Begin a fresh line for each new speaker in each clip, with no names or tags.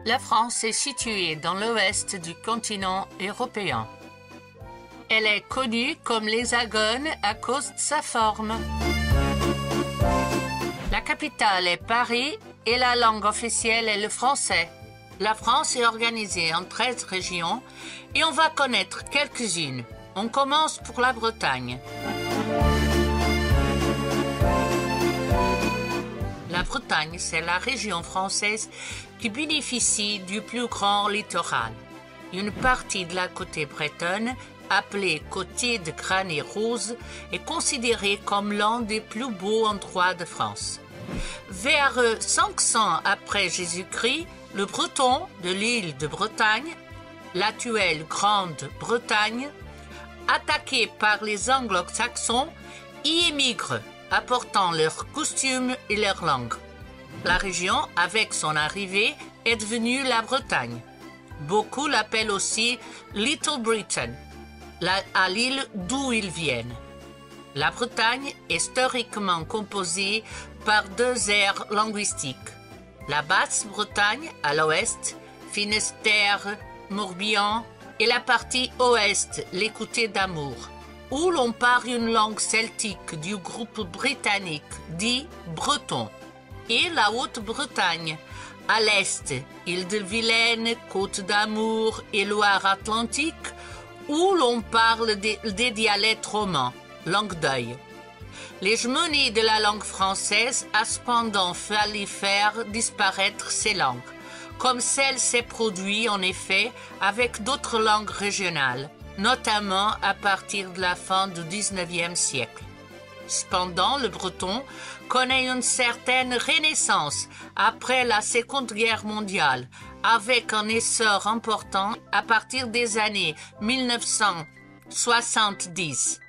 La France est située dans l'ouest du continent européen. Elle est connue comme l'Hexagone à cause de sa forme. La capitale est Paris et la langue officielle est le français. La France est organisée en 13 régions et on va connaître quelques-unes. On commence pour la Bretagne. La Bretagne, c'est la région française qui bénéficie du plus grand littoral. Une partie de la côte bretonne, appelée côte de Granit Rose, est considérée comme l'un des plus beaux endroits de France. Vers 500 après Jésus-Christ, le breton de l'île de Bretagne, l'actuelle Grande-Bretagne, attaqué par les anglo-saxons, y émigre, apportant leurs costumes et leur langue. La région, avec son arrivée, est devenue la Bretagne. Beaucoup l'appellent aussi Little Britain, à l'île d'où ils viennent. La Bretagne est historiquement composée par deux aires linguistiques. La Basse-Bretagne, à l'ouest, Finistère, Morbihan, et la partie ouest, l'Écoutée d'Amour, où l'on parle une langue celtique du groupe britannique dit breton, et la Haute-Bretagne, à l'est, Île-de-Vilaine, Côte d'Amour et Loire-Atlantique, où l'on parle des dialectes romans, Languedoc. L'hégémonie de la langue française a cependant fallu faire disparaître ces langues, comme celle s'est produite en effet avec d'autres langues régionales, notamment à partir de la fin du XIXe siècle. Cependant, le breton connaît une certaine renaissance après la Seconde Guerre mondiale, avec un essor important à partir des années 1970.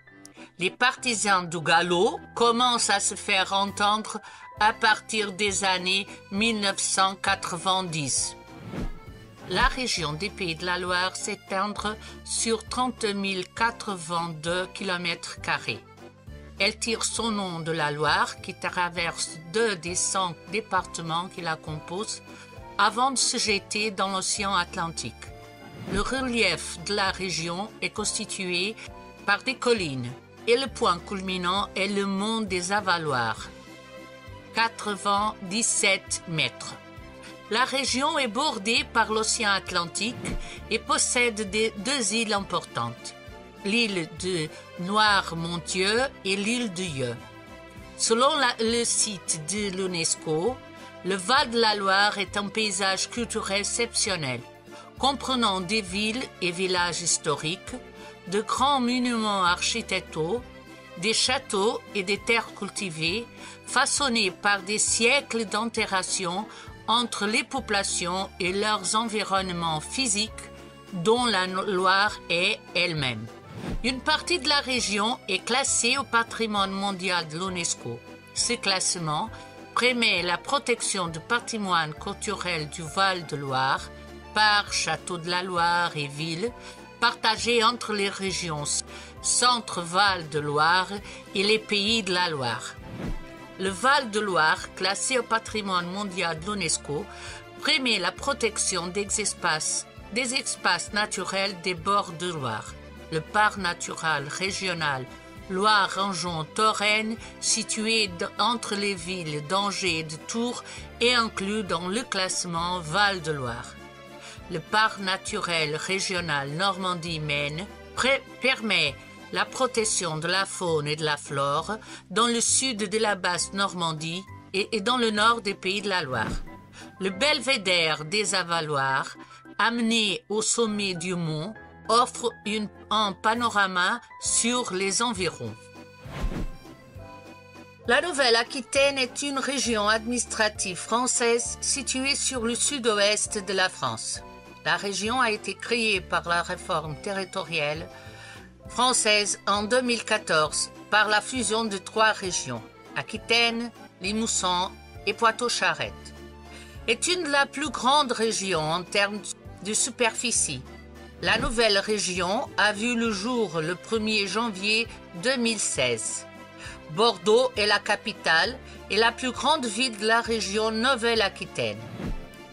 Les partisans du gallo commencent à se faire entendre à partir des années 1990. La région des Pays de la Loire s'étend sur 30 082 km². Elle tire son nom de la Loire, qui traverse 2 des 5 départements qui la composent, avant de se jeter dans l'océan Atlantique. Le relief de la région est constitué par des collines, et le point culminant est le mont des Avaloirs, 97 mètres. La région est bordée par l'océan Atlantique et possède deux îles importantes, l'île de Noirmoutier et l'île de Yeu. Selon le site de l'UNESCO, le Val de la Loire est un paysage culturel exceptionnel, comprenant des villes et villages historiques, de grands monuments architecturaux, des châteaux et des terres cultivées, façonnés par des siècles d'interaction entre les populations et leurs environnements physiques, dont la Loire est elle-même. Une partie de la région est classée au patrimoine mondial de l'UNESCO. Ce classement permet la protection du patrimoine culturel du Val de Loire par Château de la Loire et Ville, partagés entre les régions Centre-Val de Loire et les Pays de la Loire. Le Val de Loire, classé au patrimoine mondial de l'UNESCO, permet la protection des espaces naturels des bords de Loire. Le parc naturel régional Loire-Anjou-Touraine, situé entre les villes d'Angers et de Tours, est inclus dans le classement Val de Loire. Le parc naturel régional Normandie-Maine permet la protection de la faune et de la flore dans le sud de la basse Normandie et dans le nord des Pays de la Loire. Le belvédère des Avaloirs, amené au sommet du mont, offre un panorama sur les environs. La Nouvelle-Aquitaine est une région administrative française située sur le sud-ouest de la France. La région a été créée par la réforme territoriale française en 2014 par la fusion de 3 régions, Aquitaine, Limousin et Poitou-Charentes. Est une de la plus grandes régions en termes de superficie. La nouvelle région a vu le jour le 1er janvier 2016. Bordeaux est la capitale et la plus grande ville de la région Nouvelle-Aquitaine.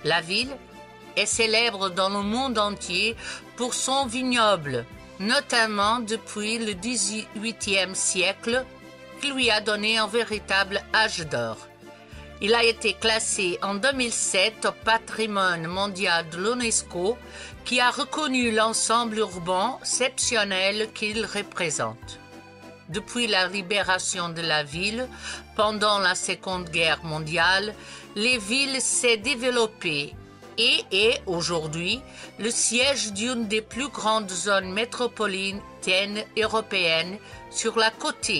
La ville est célèbre dans le monde entier pour son vignoble, notamment depuis le XVIIIe siècle, qui lui a donné un véritable âge d'or. Il a été classé en 2007 au patrimoine mondial de l'UNESCO, qui a reconnu l'ensemble urbain exceptionnel qu'il représente. Depuis la libération de la ville, pendant la Seconde Guerre mondiale, les villes s'est développée et est aujourd'hui le siège d'une des plus grandes zones métropolitaines européennes sur la côte,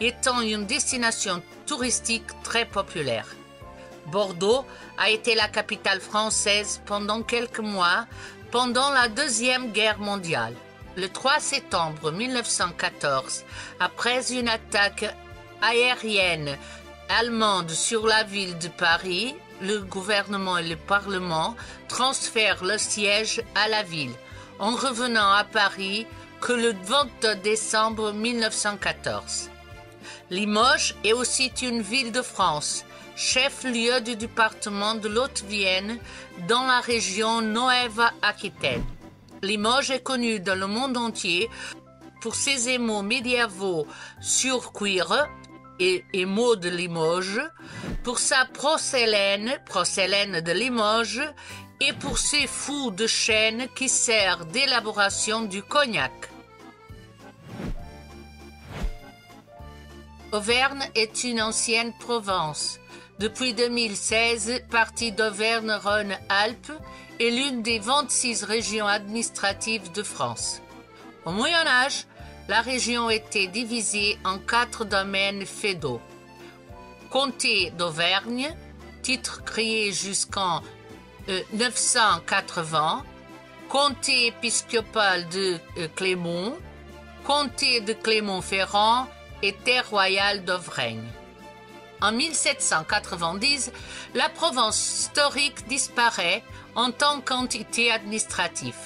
étant une destination touristique très populaire. Bordeaux a été la capitale française pendant quelques mois pendant la Deuxième Guerre mondiale. Le 3 septembre 1914, après une attaque aérienne allemande sur la ville de Paris, le gouvernement et le Parlement transfèrent le siège à la ville, en revenant à Paris que le 22 décembre 1914. Limoges est aussi une ville de France, chef-lieu du département de l'Haute-Vienne dans la région Nouvelle-Aquitaine. Limoges est connu dans le monde entier pour ses émaux médiévaux sur cuir et émaux de Limoges, pour sa porcelaine de Limoges et pour ses fûts de chêne qui servent d'élaboration du cognac. Auvergne est une ancienne province. Depuis 2016, partie d'Auvergne-Rhône-Alpes est l'une des 26 régions administratives de France. Au Moyen Âge, la région était divisée en 4 domaines féodaux. Comté d'Auvergne, titre créé jusqu'en 980, comté épiscopal de Clermont, comté de Clermont-Ferrand et terre royale d'Auvergne. En 1790, la province historique disparaît en tant qu'entité administrative.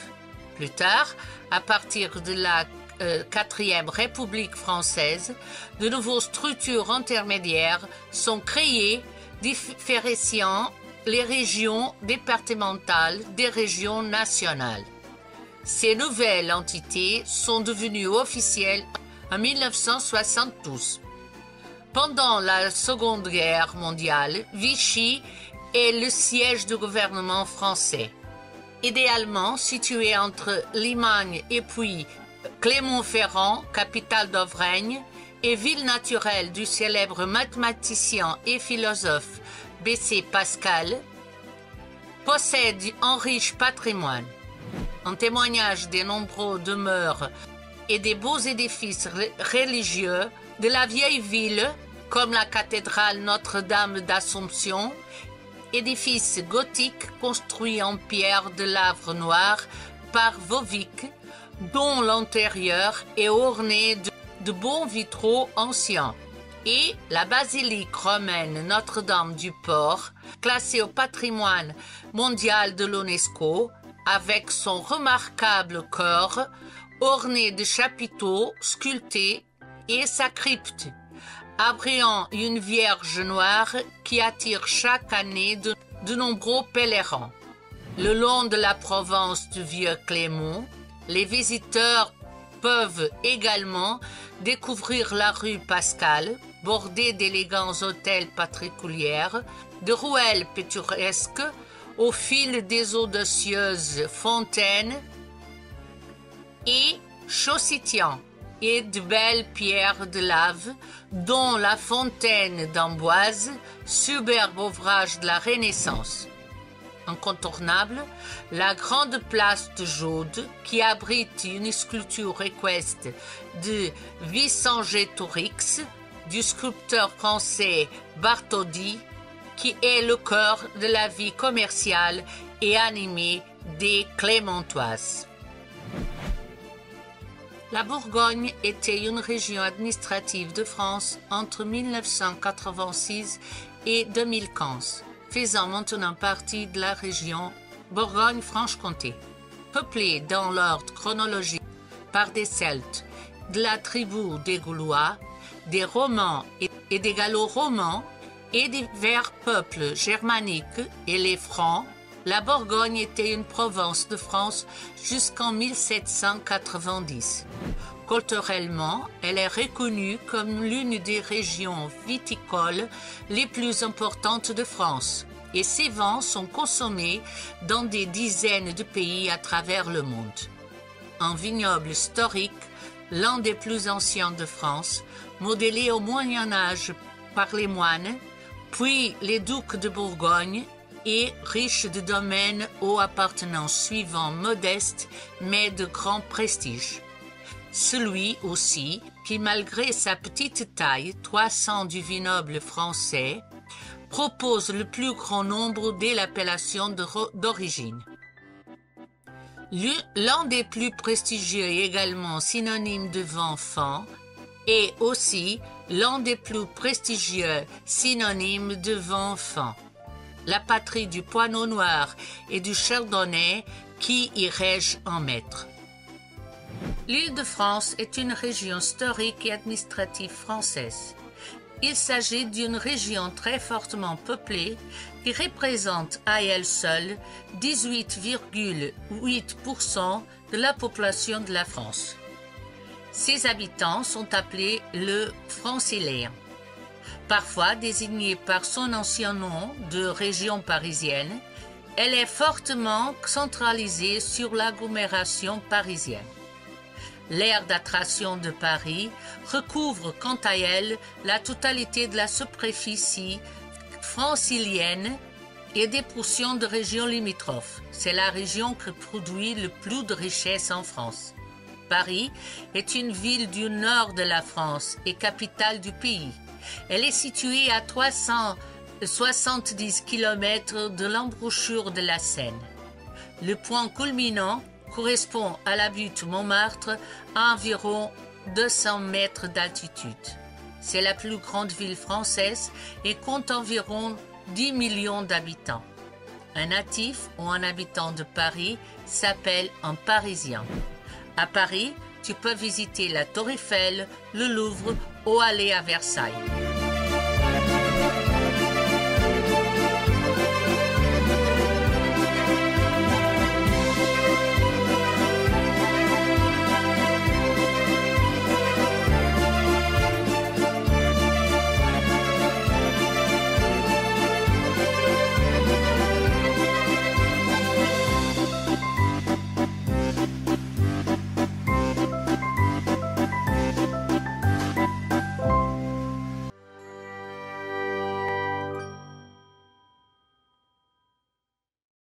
Plus tard, à partir de la 4e République française, de nouvelles structures intermédiaires sont créées, différenciant les régions départementales des régions nationales. Ces nouvelles entités sont devenues officielles en 1972. Pendant la Seconde Guerre mondiale, Vichy est le siège du gouvernement français. Idéalement situé entre Limagne et puis Clermont-Ferrand, capitale d'Auvergne, et ville naturelle du célèbre mathématicien et philosophe B.C. Pascal, possède un riche patrimoine. En témoignage des nombreux demeures et des beaux édifices religieux de la vieille ville, comme la cathédrale Notre-Dame d'Assomption, édifice gothique construit en pierre de Lavre noire par Vovic, dont l'intérieur est orné de beaux vitraux anciens, et la basilique romaine Notre-Dame du Port, classée au patrimoine mondial de l'UNESCO, avec son remarquable chœur orné de chapiteaux sculptés et sa crypte, abritant une Vierge noire qui attire chaque année de nombreux pèlerins. Le long de la province du Vieux-Clermont, les visiteurs peuvent également découvrir la rue Pascal, bordée d'élégants hôtels particuliers, de ruelles pittoresques au fil des audacieuses fontaines et chaussitiens, et de belles pierres de lave, dont la fontaine d'Amboise, superbe ouvrage de la Renaissance. Incontournable, la grande place de Jaude, qui abrite une sculpture équestre de Vercingétorix, du sculpteur français Bartholdi, qui est le cœur de la vie commerciale et animée des Clermontoises. La Bourgogne était une région administrative de France entre 1986 et 2015, faisant maintenant partie de la région Bourgogne-Franche-Comté. peuplée dans l'ordre chronologique par des Celtes, de la tribu des Gaulois, des Romans et des Gallo-Romans et divers peuples germaniques et les Francs, la Bourgogne était une province de France jusqu'en 1790. Culturellement, elle est reconnue comme l'une des régions viticoles les plus importantes de France et ses vins sont consommés dans des dizaines de pays à travers le monde. Un vignoble historique, l'un des plus anciens de France, modélé au Moyen Âge par les moines, puis les ducs de Bourgogne et riche de domaines aux appartenances suivants modestes mais de grand prestige. Celui aussi qui, malgré sa petite taille, 300 du vignoble français, propose le plus grand nombre dès l'appellation d'origine. L'un des plus prestigieux et également synonyme de vin fin et aussi l'un des plus prestigieux synonymes de vin fin. La patrie du Poineau Noir et du Chardonnay qui y règne en maître. L'Île-de-France est une région historique et administrative française. Il s'agit d'une région très fortement peuplée qui représente à elle seule 18,8% de la population de la France. Ses habitants sont appelés le Franciliens. Parfois désignée par son ancien nom de région parisienne, elle est fortement centralisée sur l'agglomération parisienne. L'aire d'attraction de Paris recouvre quant à elle la totalité de la superficie francilienne et des portions de régions limitrophes. C'est la région qui produit le plus de richesses en France. Paris est une ville du nord de la France et capitale du pays. Elle est située à 370 km de l'embouchure de la Seine. Le point culminant correspond à la butte Montmartre à environ 200 mètres d'altitude. C'est la plus grande ville française et compte environ 10 millions d'habitants. Un natif ou un habitant de Paris s'appelle un Parisien. À Paris, tu peux visiter la Tour Eiffel, le Louvre ou aller à Versailles.